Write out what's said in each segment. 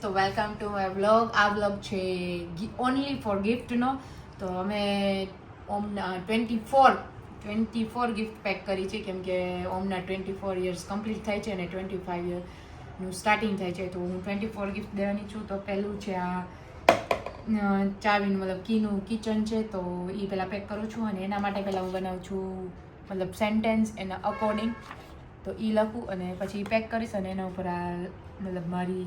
તો welcome to my vlog. આ vlog છે ઓનલી ફોર ગિફ્ટનો. તો અમે ઓમના 24 ગિફ્ટ પેક કરી છે, કેમ કે ઓમના 24 યર્સ કમ્પ્લીટ થાય છે અને 25 યરનું સ્ટાર્ટિંગ થાય છે. તો હું 24 ગિફ્ટ દેવાની છું. તો પહેલું છે આ ચાવીનું મતલબ કીનું કિચન છે, તો એ પહેલાં પેક કરું છું અને એના માટે પહેલાં હું બનાવું છું મતલબ સેન્ટેન્સ એના અકોર્ડિંગ. તો એ લખું અને પછી પેક કરીશ અને એના ઉપર આ મતલબ મારી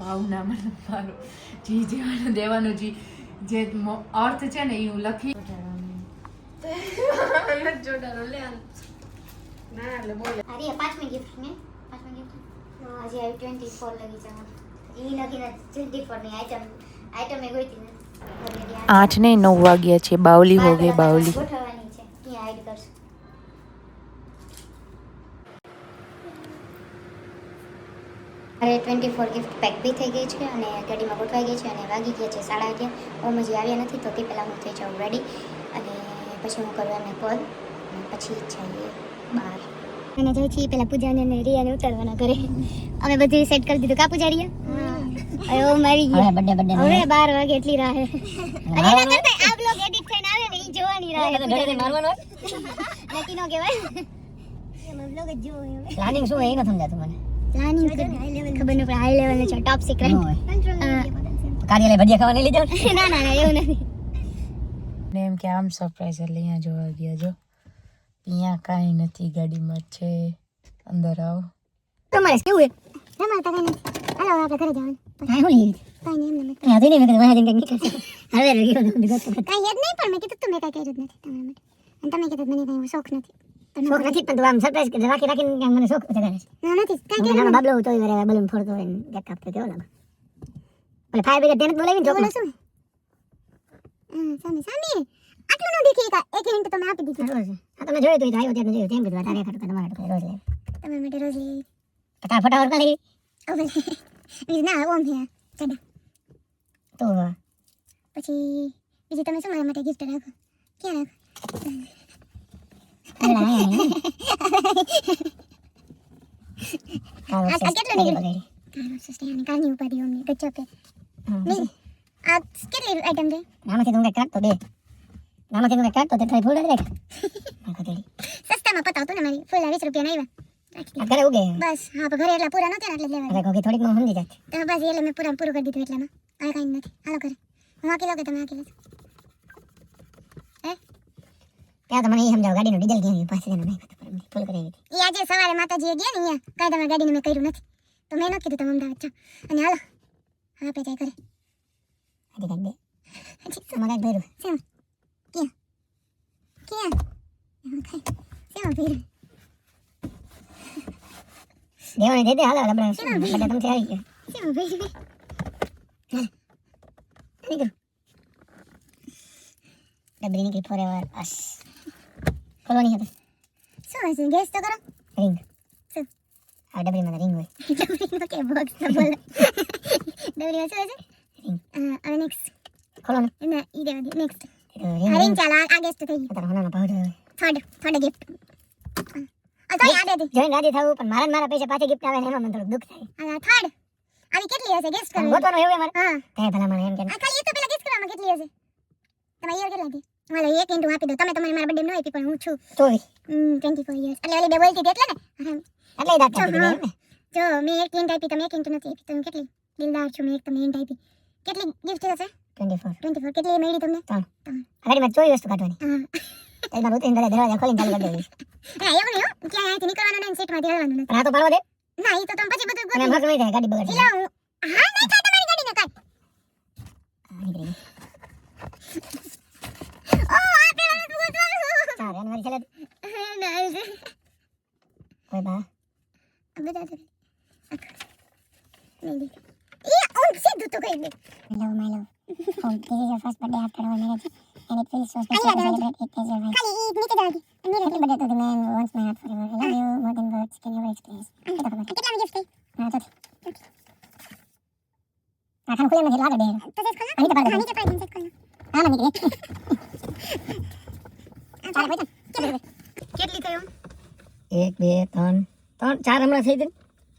ભાવના મતલબ મારો જે દેવાનો જે અર્થ છે ને એ હું લખી જોડાનો લે ના એટલે બોલે અરે પાંચમી ગિફ્ટ ને પાંચમી ગિફ્ટ હજી આવી 24 લગી છે ઈ લગીને 24 ની આઈટમ એ ગોઈતી ને 8 ને 9 વાગ્યા છે. બાવલી હો ગઈ બાવલી ગોઠવવાની છે. ક્યાં હાઈડ કરશું? અરે 24 ગિફ્ટ પેક બી થઈ ગઈ છે અને ગાડીમાં ગોઠવાઈ ગઈ છે અને વાગી ગયા છે 11:30. ઓમ હજી આવ્યા નથી, તો તે પહેલાં હું થઈ જાઉં રેડી અને પછી હું કરું એમને કોલ અને પછી જઈએ બહાર. અને જઈ છીએ પેલા પૂજાને અને રિયાને ઉતારવાના ઘરે. અમે બધું સેટ કરી દીધું. કા પૂજા રિયા? અરે ઓ મારી ગયા બર્થડે હવે 12 વાગે એટલી રાહ હે. અને એના કરતા આ બ્લોગ એડિટ થઈને આવે ને ઈ જોવાની રાહ હે. ઘરે મારવાનો નક્કી નો કહેવાય. એમાં બ્લોગ જ જોવો હવે. પ્લાનિંગ શું હે એ ન સમજાતું મને. પ્લાનિંગ ખબર ન પડે. હાઈ લેવલ છે, ટોપ સિક્રેટ. કાર્યાલય ભજીયા ખાવા નહીં લઈ જાવ? ના ના એવું નથી. ને એમ કે આમ સરપ્રાઈઝ એટલે અહીંયા જોવા ગયા. જો અહીંયા કાંઈ નથી, ગાડીમાં છે. અંદર આવો. તમારે કેવું હે? અમારે તો કઈ નથી. હાલો આપણે ઘરે જવાનું. હા હું લઈ કઈ નહીં એમને મેં આધી નહીં મેં કીધું વાહ જઈને કઈ હવે રહ્યો કઈ યાદ નહીં, પણ મેં કીધું તું મેં કઈ કર્યું જ નથી તમારા માટે. અને તમે કીધું મને કઈ શોખ નથી. શોખ નથી, પણ તું આમ સરપ્રાઈઝ રાખીને મને શોખ જગાડે છે. ના નથી કઈ કીધું બાબલો તો ઈ બલૂન ફોડતો હોય ને કેક કાપતો કેવો લાગે. ઓલે ફાયર બ્રિગેડ તેને બોલાવીને જોકો શું સામે આટલું ન દેખી એક હિન્ટ તમે આપી દીધી. રોજ આ તમે જોયું તો ઈ આવ્યો ત્યારે જોયું તેમ કીધું તારે ખાટું તમારા માટે રોજ લે તમારા માટે રોજ લે તારા ફટાફટ કાઢી ઓલે ઈ ના ઓમ હે ચડા તો પછી બીજી તમે શું મારા માટે ગિફ્ટ રાખો? ક્યાં રાખો? આ કેટલો નીકળી? કારો સસ્ટેની કાની ઉપાડી અમને ગચ્ચો પે નહીં. આ કેટલી આઈટમ છે? નામાંથી તું કાઢ તો દે. નામાંથી તું કાઢ તો તે થાય ફૂલ જ રાખ. નાખો તેરી સસ્તામાં પતાવતો ને મારી ફૂલ 20 રૂપિયા ના આવ્યા. ઘરે ઉગે બસ. હા પણ ઘરે એટલા પૂરા નહોતા એટલે લેવા. અરે કોકી થોડીક માં સમજી જાય. તો બસ એટલે મેં પૂરું કરી દીધું એટલામાં. આ કાઈ નથી. હાલો ઘરે. હું આકી લો કે તમે આકી લો? હે ત્યાં તો મને એ સમજાવ ગાડીનું ડીઝલ કેમ પાછી એને નહીં ફૂલ કરી દીધી. ઈ આજે સવારે માતાજીએ ગયા ને અહીંયા કાયદામાં ગાડીને મેં કર્યું નથી, તો મેં ન કીધું તમે અમદાવાદ છો. અને હાલો હા પે જાય કરે હજી કાંઈ દે મગજ ભર્યું સેમ ક્યાં ક્યાં સેમ ભર્યું દેવાની દે દે હાલો લબડા બધા તમે આવી ગયા સેમ ભર્યું હા નીકળ ડબરી નીકળી ફોરએવર બસ ખોલવાની હતી. શું હશે? ગેસ તો કરો. રિંગ શું? આ ડબરીમાં રિંગ હોય. ડબરીનો કે બોક્સ તો બોલે. ડબરીમાં શું હશે? રિંગ. હવે નેક્સ્ટ ખોલો ને. ના ઈ દેવા દે નેક્સ્ટ. રિંગ ચાલ આ ગેસ તો થઈ ગઈ. તારા હોનાનો પાવડર થર્ડ ગિફ્ટ. આ તો યાદ હતી. જોઈને રાજી થાવું, પણ મારા પૈસા પાછી ગિફ્ટ આવે ને એમાં મને થોડું દુઃખ થાય. આ થર્ડ આવી કેટલી હશે ગેસ કરો? ગોતવાનો એવું અમારે. હા તે ભલા મને એમ કે આ ખાલી તો પેલા ગેસ કરવામાં કેટલી હશે? તમારી યર કેટલા હતી? મારે એક ઇન્ટુ આપી દો. તમે તમારી મારા બર્થડે નો આપી, પણ હું છું 24 યર્સ. એટલે ઓલી બે બોલતી હતી એટલે ને એટલે દાંત આપી દીધી એમ ને. જો મેં એક ઇન્ટ આપી, તમે એક ઇન્ટ નથી આપી. તમે કેટલી દિલદાર છો. મેં એક તમને ઇન્ટ આપી. કેટલી ગિફ્ટ હશે? 24 કેટલી મળી તમને? 3 આગળ માં 24 વસ્તુ કાઢવાની. હા એમાં રોતે અંદર દરવાજા ખોલીને ચાલુ કરી દેવી. હા એવું નહીં હો, ક્યાં અહીંથી નીકળવાનું નહીં, સીટમાંથી હલવાનું નથી. આ તો પાડવા દે. ના ઈ તો તમે પછી બધું ગોતી. મને નહીં થાય ગાડી બગડશે. હા નહીં થાય તમારી ગાડીને કાઢ. આ નીકળી ઓ આ પેલા તું ગોતવાનું. ચાર એન મારી ચાલે ના કોઈ બા બધા તો નહીં દેખ એ ઓન સીધું તો કહી દે. Hello my love. Oh, this is your first birthday after our marriage, and it feels so special to celebrate it as your wife. ખાલી ઈ નીચે જાવ. Happy birthday to the man who wants my heart forever. I love you more than words can ever express. કેટલા gift થઈ? હા તો આ ખાન ખુલે મને લાગે દે. તો સેટ ખોલ. નીચે પાડ દે. નીચે પાડ દે સેટ ખોલ. હા મને નીકળે. ચાલ ભાઈ કેટલી થયો? 1 2 3 4 હમણાં થઈ ગઈ.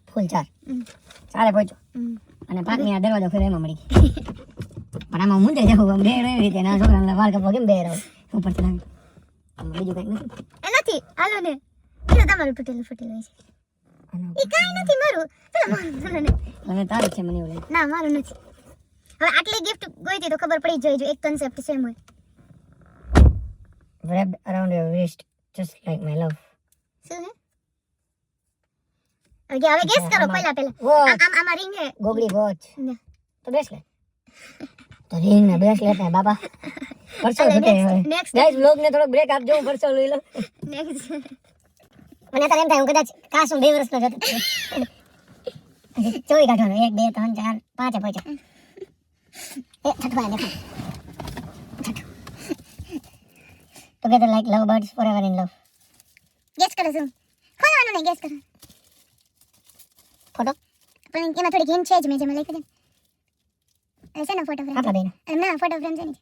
ફૂલ 4 ચારે પહોંચો. અને પાકની આ દરવાજો ખોલ્યો એમાં મળી ગઈ. પણ આમાં મૂંઝે જવું આમ બે એવી રીતે ના છોકરાને વાળ કપો કેમ બે રહો ઉપરથી લાગે આમાં બીજું કંઈક નથી નથી હાલો ને પેલું તમારું તૂટેલું ફૂટેલું છે એ કાંઈ નથી મારું પેલા મારું ને અને તારું છે મને એવું લાગે ના મારું નથી હવે આટલી ગિફ્ટ ગોઈતી તો ખબર પડી જ જોઈએ જો એક કન્સેપ્ટ સેમ હોય wrapped around your wrist just like my love. શું હે હવે ગેસ કરો પહેલા Watch. આમાં રિંગ હે ગોગડી વોચ ના. તો બ્રેસલેટ તો રિંગ ને બ્રેસલેટ ને બાબા પરસો અરે, છૂટે next. ગાઈસ વ્લોગ ને થોડો બ્રેક આપજો હું પરસો લઈ લઉં નેક્સ્ટ મને અત્યારે એમ થાય હું કદાચ કાશું 2 વર્ષનો જ હતો ચોઈ કાઢવાનો 1 2 3 4 5 પહોંચ્યો એ છઠવા દેખો together like love birds forever in love gas કરો શું ખોલવાનું નહીં ગેસ કરો ફોટો પણ એમાં થોડી હિન્ટ છે જ મેં જેમાં લખ્યું છે એ છે ને ફોટો ફ્રેમ આપણા બેનો ના ફોટો ફ્રેમ છે ને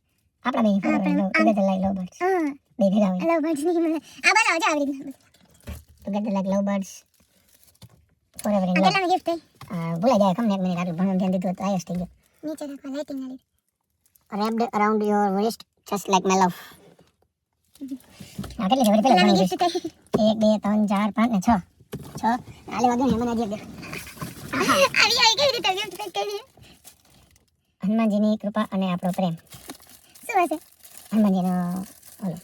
આપણા બેનો forever in love together like love birds હા બે ભેગા હોય લવ બર્ડ્સ ની આ બનાવો છે આવી રીતના together like love birds forever in love કેટલાની ગિફ્ટ થઈ ભૂલાઈ જાય ખમને એક મિનિટ આટલું ભણવાનું ધ્યાન દીધું તો આયસ થઈ ગયો નીચે રાખવા લાઇટિંગ ના લીધે wrapped around your wrist just like my love આ કેટલી છે વળી પેલા કેટલાની ગણી ગિફ્ટ થઈ 1 2 3 4 5 ને 6 આલે વાગ્યો ને મને હજી એક દે આવી કેવી રીતે ગિફ્ટ પેક કરી હનુમાનજીની કૃપા અને આપણો પ્રેમ શું હશે હનુમાનજીનો ઓલો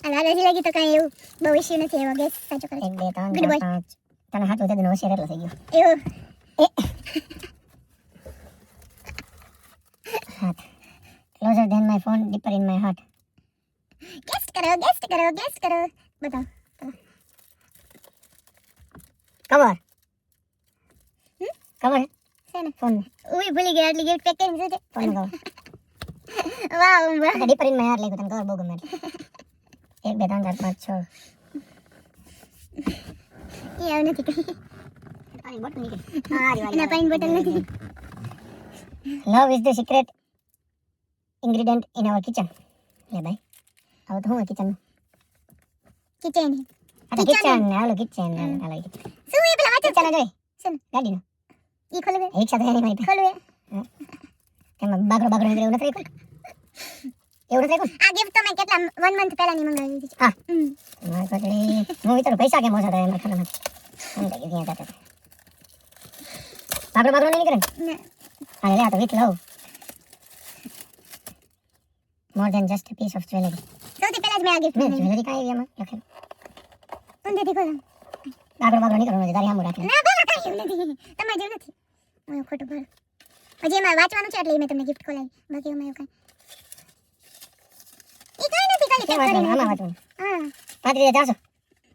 આ દાદાજી લાગી તો કાંઈ એવું બહુ ઇશ્યુ નથી એવો ગેસ સાચો કરે 1 2 3 Good boy. 4 5 તને હાથું તેદનો હોશિયાર એટલો થઈ ગયો એવું હાથ closer than my phone deeper in my heart gas કરો બતાવો કવર કવર છે ને ફોન ઉઈ ભૂલી ગયા આટલી ગિફ્ટ પેક કરીને છે ફોન કવર વાહ વાહ deeper in my heart લખ્યું તને કવર બહુ ગમે એટલે 1 2 3 4 5 6 એ આવ નથી કઈ પાણી બોટલ નીકળી હા એના પાણી બોટલ નથી love is the secret ingredient in our kitchen લે ભાઈ આવો તો હું કિચન કિચન આ કિચન હાલો કિચન હાલો શું એ પેલા વાંચો કિચન જોઈ શું ગાડીનો ઈ ખોલો બે રિક્ષા તો એની મારી પાસે. ખોલો બે તેમાં બાગડો નીકળે એવું નથી રાખ્યું એવું નથી રાખ્યું આ ગિફ્ટ તો મેં કેટલા 1 મંથ પહેલા ની મંગાવી હતી હા મારી પાસે હું વિચારું પૈસા કેમ ઓછા થાય એમાં ખાનામાં એમ થઈ ગયું ત્યાં જતા બાગડો નહીં નીકળે ને ના હા લે આ તો with love more than just a piece of jewelry સૌથી પહેલા જ મેં આ ગિફ્ટ મેં મંગાવી જ્વેલરી કાંઈ એવી એમાં લખેલું ઊંધેથી ખોલો બાગડો નીકળવાનું છે તારી આમ રાખે ના બાબા કાંઈ એવું નથી તમારે જેવું નથી હું ખોટું ભરું હજી એમાં વાંચવાનું છે એટલે મેં તમને ગિફ્ટ ખોલાવી બાકી એમાં એવું કાંઈ ઈ કાંઈ નથી ખાલી કેમ પેક વાંચવાનું કરીને આમાં વાંચવાનું હા 35,400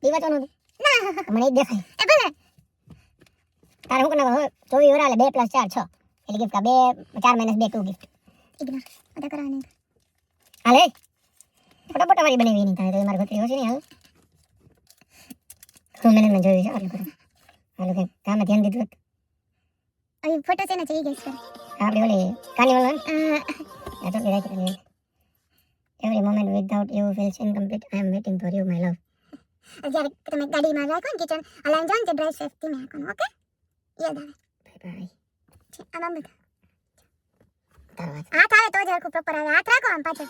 ઈ વાંચવાનું હતું ના મને ઈ જ દેખાય એ ભલે તારે હું કરવા 24 વરા એટલે 2 + 4 6 એટલે ગિફ્ટ કા 2 4 - 2 2 ગિફ્ટ ઇગ્નોર અદા કરવાની હાલે ફટાફટ મારી બનાવી નહીં થાય તો મારી ગોતરી હોશે નહીં હાલ હું મેં જોયું છે આટલું કરું હાલો કે કામે ધ્યાન દીધું હતું. અહીં ફોટો છે ને છે ઈ ગેસ કરો આપણી ઓલી કાર્નિવલ હોય ને આ આ તો રાખી every moment without you feels incomplete I am waiting for you my love જ્યારે તમે ગાડીમાં રાખો ને કિચન અલાર્મ જાન તે ડ્રાઈવ સેફટી માં રાખવાનું ઓકે યાદ આવે bye bye છે આમાં બધા તારો વાત હાથ આવે તો જ હરખું પ્રોપર આવે હાથ રાખો આમ પાછળ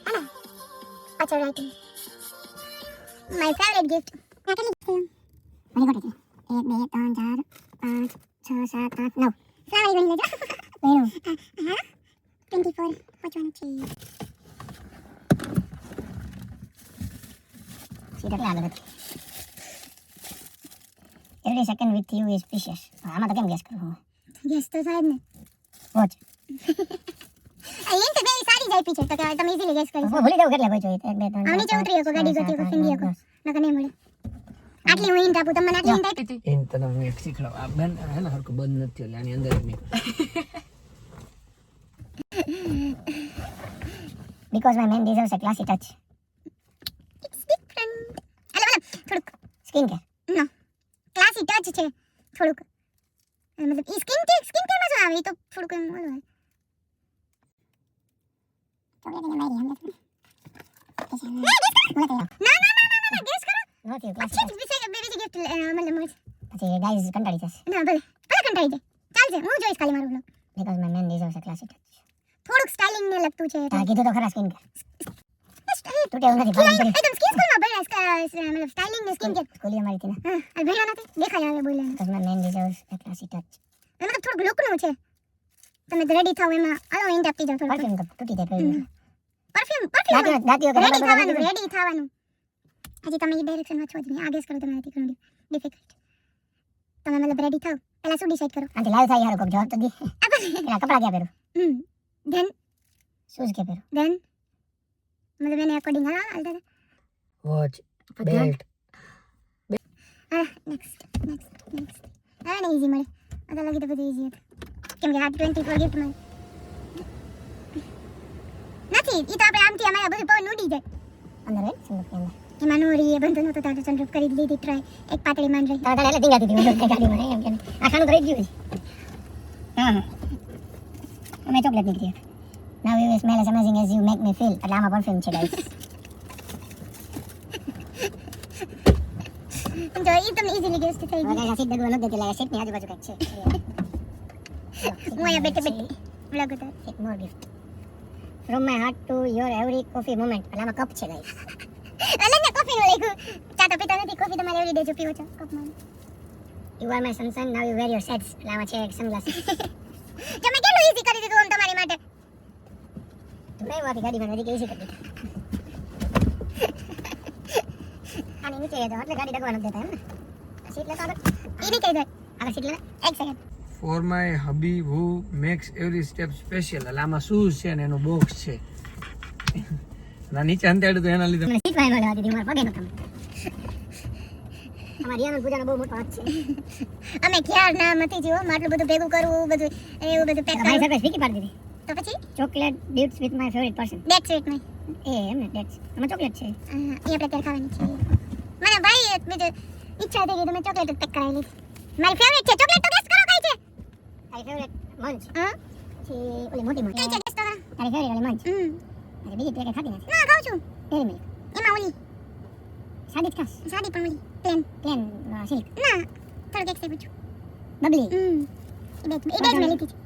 હા પાછળ રાઈટિંગ માય ફેવરેટ ગિફ્ટ આ કેટલી છે મને ગોતી 1 2 3 4 5 6 7 8 9 ફ્લાવર બની લેજો વેણુ હા 24 પહોંચવાનું છે સીધા આગળ હતી every second with you is precious આમાં તો કેમ ગેસ કરું ગેસ તો સાહેબ ને વોચ આ એમ તો બે સારી જાય પીછે તો કે તમે ઈઝીલી ગેસ કરી શકો ભૂલી જાવ કેટલા પહોંચ્યો 1 2 3 આમ નીચે ઉતરી શકો ગાડી ગોતી શકો ફિંગી શકો નકર નહીં મળે આટલી હું હિન્ટ આપું તમને આટલી હિન્ટ આપી એમ તને હું એક શીખડાવ આ બંધ હે ને હરખું બંધ નથી થયું એટલે આની અંદર જ નીકળે because my man deserves a classy touch it's different અલે બોલો થોડુંક skin care નો ક્લાસી ટચ છે થોડુંક મતલબ ઈ સ્કિન કેરમાં શું આવે ઈ તો થોડુંક એમ ઓલું ના ગેસ કરો નથી classy અચ્છા બીજી ગિફ્ટ મતલબ પછી ગાઈઝ કંટાળી જશે ના ભલે ભલે કંટાળી જાય ચાલશે હું જોઈશ ખાલી મારું vlog. because my man deserves a classy touch. થોડુંક સ્ટાઇલિંગ ને લગતું છે તારે કીધું તો ખરા સ્કિન કેર સ્ટાઇલિંગ તૂટે એવું નથી પાડી કરી એકદમ સ્કિન સ્કૂલમાં ભણ્યા મતલબ સ્ટાઇલિંગ ને સ્કિન કેર સ્કૂલી અમારી હતી ને આ ભણ્યા નથી દેખાય આવે બોલે because my man deserves a classy touch. મતલબ થોડુંક લુકનું છે તમે રેડી થાવ એમાં આલો ઇન્ટ આપી જાવ થોડું પરફ્યુમ તો તૂટી જાય પહેરી પરફ્યુમ દાંતીઓ કરે રેડી થવાનું રેડી થવાનું હજી તમે એ ડાયરેક્શનમાં છો જ નહીં આ ગેસ કરો તમારાથી ઘણું ડિફિકલ્ટ તમે મતલબ રેડી થાવ પહેલા શું ડિસાઈડ કરો આંટી લાઈવ થાય યાર કોક જવાબ તો દે પેલા કપડા ક્યાં પહેરું ધેન શૂઝ કે પહેરું ધેન મતલબ એને અકોર્ડિંગ હાલ વોચ બધા બેલ્ટ નેક્સ્ટ હવે ને ઈઝી મળે અદા લાગી તો બધું ઈઝી હતું કેમ કે આ 24 ગિફ્ટ મળે નથી ઈ તો આપણે આમથી અમારા બધું પવન ઉડી જાય અંદર હે સંદૂક કે અંદર એમાં નોરી એ બંધન હતો તારે સનરૂફ કરી દીધી ટ્રાય એક પાતળી માન રહી તારે એટલે ટીંગાતી હતી હું ગાડીમાં એમ કે આ ખાનું તો રહી ગયું છે હા અમે ચોકલેટ નીકળી now you smell as amazing as you make me feel એટલે આમાં પરફ્યુમ છે ગાઈસ જો ઈ તમને ઈઝીલી ગેસ્ટ થઈ ગઈ ગાઈસ સીટ દગવા ન દેતી લાગે સીટ ની આજુબાજુ કંઈક છે હું અહીંયા બેઠે બેઠે વ્લોગ ઉતાર એક મોર gift from my heart to your every coffee moment એટલે આમાં કપ છે ગાઈસ અલગ ને કોફી નું લખ્યું ચા તો પીતા નથી કોફી તમારે એવરી ડે જો પીવો છો કપમાં you are my sunshine now you wear your shades એટલે આમાં છે એક sunglasses જો મેં કેટલું ઈઝી કરી દીધું આમ તમારી માટે તું નહીં વાતી ગાડીમાં નદી કે easy કરી દીધું આની નીચે તો એટલે ગાડી દગવા ન દેતા એમ ને સીટ લેતા આગળ ઈ નહીં કહી દો આગળ સીટ લે એક second for my hubby who makes every step special એટલે આમાં શૂઝ છે ને એનું બોક્સ છે ના નીચે અંતાડ્યું તો એના લીધે મને સીટ વાય મળવા દીધી મારા પગે નતા અમારી રિયાનો પૂજાનો બહુ મોટો હાથ છે અમે ક્યાર ના મતી જીવો આટલું બધું ભેગું કરવું બધું એવું બધું પેક ભાઈ કરવું સરપ્રાઈઝ ફીકી પાડી દીધી તો પછી chocolate dates with my favourite person date sweet માં એ એમને ડેટ્સ આમાં ચોકલેટ છે એ આપણે ત્યારે ખાવાની છે મને ભાઈ બીજું ઈચ્છા થઈ ગઈ તો મેં ચોકલેટ જ પેક કરાવી લીધી મારી ફેવરિટ છે ચોકલેટ તો ગેસ કરો કઈ છે તારી ફેવરિટ મંચ હા પછી ઓલી મોટી મંચ કઈ છે ગેસ તો કરો તારી ફેવરિટ ઓલી મંચ હમ અરે બીજી પેકેટ ખાતી નથી ના ખાઉં છું ડેરી મિલ્ક એમાં ઓલી સાદી જ ખાસ સાદી પણ ઓલી પ્લેન પ્લેન સિલ્ક ના થોડુંક એક સેકન્ડ બબલી એ બે જ મેં લીધી છે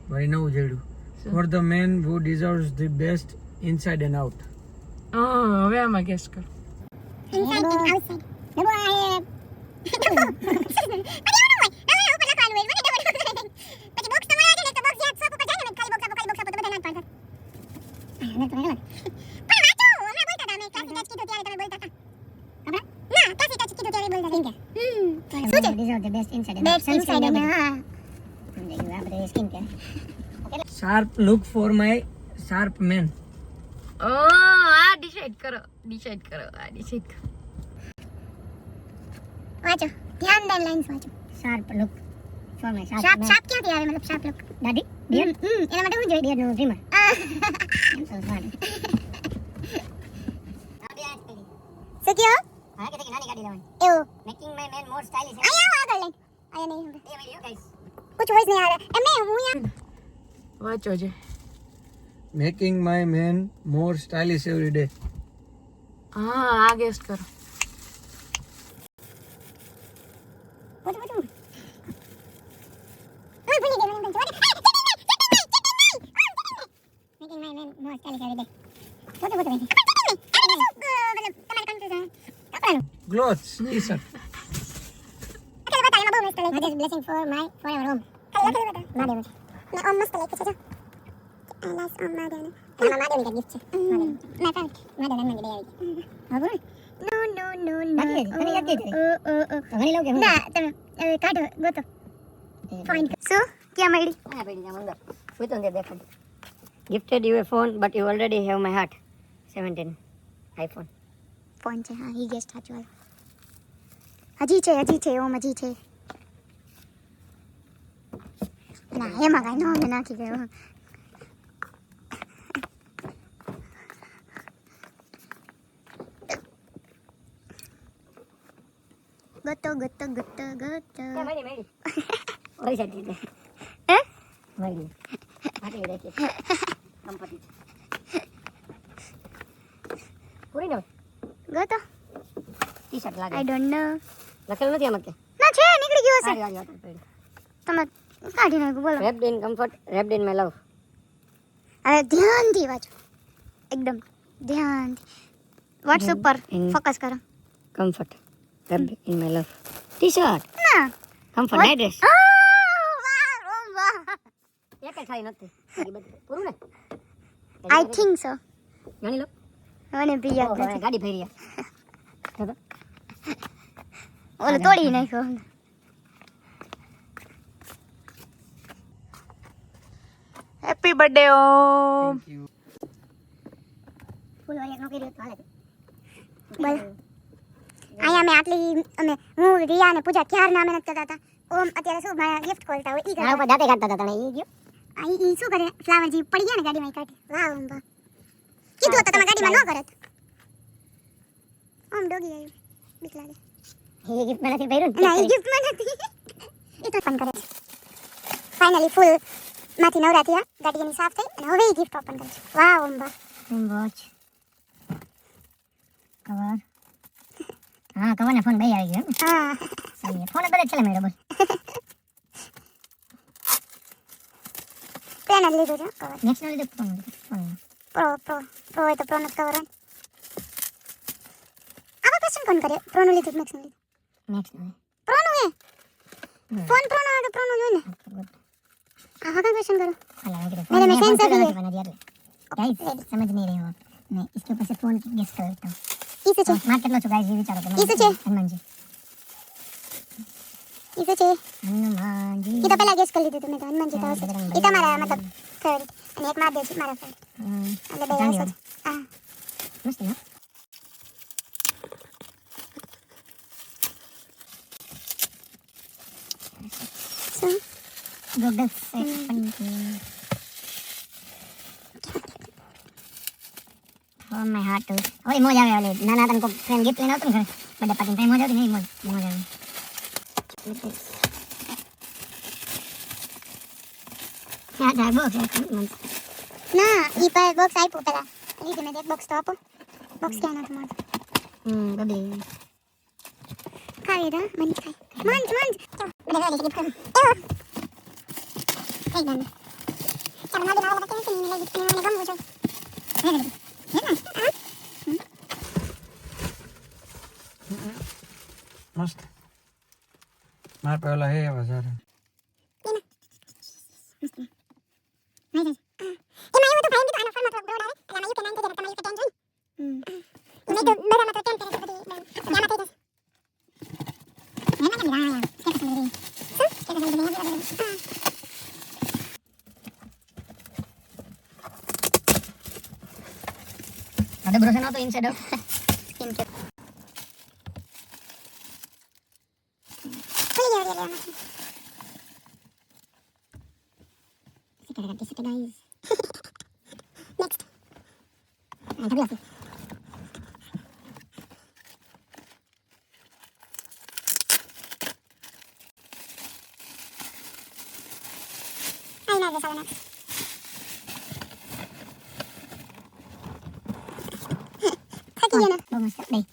ભાઈ નવું જેડું for the man who deserves the best inside and out હવે આમાં ગેસ કરો ઇનસાઇડ એન્ડ આઉટસાઇડ ડબો આ ને તો હેલા deserve the best inside and sunscreen and you have the skin care sharp look for my sharp man આ decide કરો વાંચો ધ્યાન દઈને લાઈન્સ વાંચો sharp look for my sharp sharp man. Sharp ક્યાંથી આવે મતલબ શાર્પ લુક દાદી beard એના માટે હું જોઈએ beard નું trimmer I'm so sorry શું કયો હા કે નાની ગાડી લેવાની એવું making my man more stylish અહીંયા આગળ લઈને અહીંયા નહીં એ video guys कुछ वॉइस नहीं आ रहा एम मैं हूं यहाँ વાંચો છે making my man more stylish every day હા આ ગેસ કરો वो भूल गए मैंने making my man more stylish every day वो मतलब तुम्हारे कंफ्यूजन કપડાનું ક્લોથ્સ ટી શર્ટ अकेले बता मैं बहुत मस्त what is blessing for my forever home अकेले बता મહાદેવ मैं ओम मस्त लेके चलो लास्ट ओम मार देना એમાં મહાદેવની કઈ gift છે मैं फेवरेट મહાદેવ નામની દે આવી હા બોલ नो नो नो બાકી હતી તને યાદ હતી ओ ओ ओ તો ઘણી લોકો હું ના તમે હવે કાઢો ગોતો ફાઇન સો ક્યાં મળી આ પડી જા મંદર હું તો દેખાડ gifted you a phone but you already have my heart 17 iPhone phone છે હા ઈ ગેસ્ટ સાચું હજી છે ઓમ હજી છે ના એમાં કાંઈ નો નાખી ગયો ગતો મેડી ઓય સાચી છે હે મેડી આટલી દેખી સંપત્તિ પૂરી ન ગતો ટી શર્ટ લાગે આઈ ડોન્ટ નો લખેલું નથી આમાં કે ના છે નીકળી ગયો હશે આ પડી તમે કાઢી નાખ્યું બોલો wrapped in comfort, wrapped in my love. હવે ધ્યાનથી વાંચો એકદમ ધ્યાનથી વોટ્સ ઉપર ફોકસ કરો comfort, wrapped in my love. T-shirt, ના કમ્ફર્ટ, નાઇટ ડ્રેસ. વાહ ઓમ વાહ એક જ ખાલી નથી. બાકી બધું પૂરું ને? આઈ થિંક સો જાણી લો. મને બી યાદ ઓહો, નથી ગાડી ફેરી ગયા. ઓલો તોડી નાખ્યો હેપી બર્થડે ઓમ. ફૂલ વાળી નોકરી તો હાલે બોલ અહીંયા અમે આટલી અમે હું રિયા અને પૂજા ક્યારના મહેનત કરતા હતા ઓમ અત્યારે શું મારા ગિફ્ટ ખોલતા હોય ઈ મારા ઉપર દાંતે કાઢતા હતા તને ઈ ગયો. ઈ શું કરે ફ્લાવર જી પડી ગયા ને ગાડીમાં ઈ કાઢે વાહ ઓમ વાહ કીધું હતું તમે ગાડીમાં ન કરત ઓમ ડોગી આવ્યું બીક લાગે એ ગિફ્ટ મને પહેર્યું ના ઈ ગિફ્ટ માં નથી એ તો ફન કરે છે ફાઇનલી ફૂલ માંથી નવરા થયા ગાડી એની સાફ થઈ અને હવે ઈ ગિફ્ટ ઓપન કરે છે વાહ ઓમ વાહ વોચ કવર. હા કવર ને ફોન બે આવી ગયો. હા સહી ફોન જ છેલ્લે મેળો બોલ. પેન જ લીધું છે કવર નેક્સ્ટ નો લીધો ફોન. પ્રો હોય તો પ્રો નો કવર હોય આવા ક્વેશ્ચન કોણ કરે પ્રો નું લીધું મેક્સ નું લીધું નેક્સ્ટ નો. પ્રો નું હે ફોન પ્રો નો હોય તો પ્રો નું જોઈ ને આવા કઈ ક્વેશ્ચન કરો मेरे में सेंस अभी है गाइस समझ नहीं रहे हो आप. मैं इसके ऊपर से फोन गेस कर लेता हूँ. इसे छे मार कर लो गाइस ये विचारो इसे छे हनुमान जी. इसे छे हनुमान जी. ये तो पहला गेस कर ली थी तुमने तो हनुमान जी था ये तो हमारा मतलब फेवरेट અને એક મહાદેવ છે મારા ફેવરેટ એટલે બે આસર હા मस्त ना. શું goggles Oh my heart too. ओए मोज आवे वाले नाना तन को फ्रेंड गिफ्ट लेना तो घर बर्थडे पार्टी में मोज आवे नहीं मोज आवे. क्या था बोक्स ના ઈ પર બોક્સ આપ્યું પેલા લીધું મેં એક બોક્સ તો આપો બોક્સ ક્યાં નથી મળતું बबली ખાવી દો મંચ ખાઈ મંચ બધા ગાડી ગિફ્ટ કરું કઈ ગમે ચાલ મારી મારા બધા કેમ લઈ ગિફ્ટ મને ગમવું છે મસ્ત. માર પેલા હે વધારે. એમાં એવું તો ભાઈ બી આનો ફોન માં બ્રોડ આવે અને આમાં યુ કે 9 જરા તમારી પેટર્ન જોઈ મેં તો બરાબર તો કેમ કરે છે બધી યામાં થઈ જશે મેં ના ગયા સ્ટેટસ લઈ ada berusaha atau inside out. skincare boleh ya dia kita ganti situ guys next ada belum ayo ada salah next Kaki na. Bagus tak deh.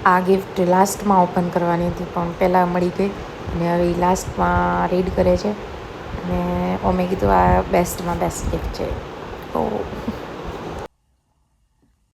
આ ગિફ્ટ લાસ્ટમાં ઓપન કરવાની હતી પણ પહેલાં મળી ગઈ અને હવે લાસ્ટમાં રીડ કરે છે અને મેં કીધું આ બેસ્ટમાં બેસ્ટ ગિફ્ટ છે. તો